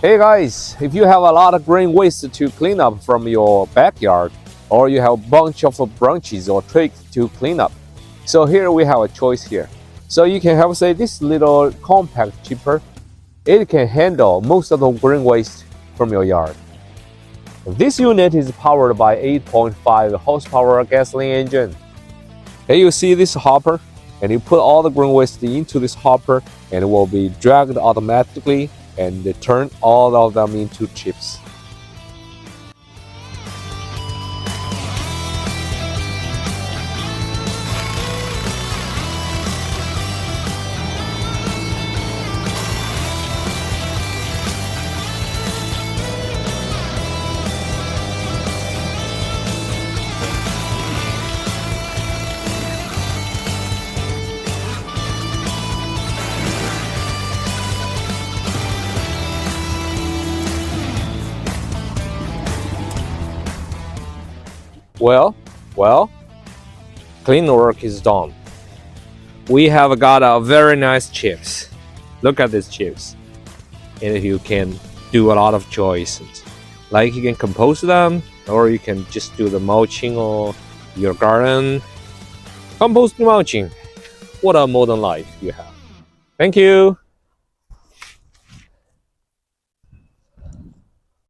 Hey guys, if you have a lot of green waste to clean up from your backyard, or you have a bunch of branches or twigs to clean up, so here we have a choice here. So you can have, say, this little compact chipper. It can handle most of the green waste from your yard. This unit is powered by 8.5 horsepower gasoline engine. Here you see this hopper, and you put all the green waste into this hopper, and it will be dragged automatically and turn all of them into chips. Well, clean work is done. We have got a very nice chips. Look at these chips. And you can do a lot of choices. Like you can compose them, or you can just do the mulching or your garden. Compost mulching. What a modern life you have. Thank you.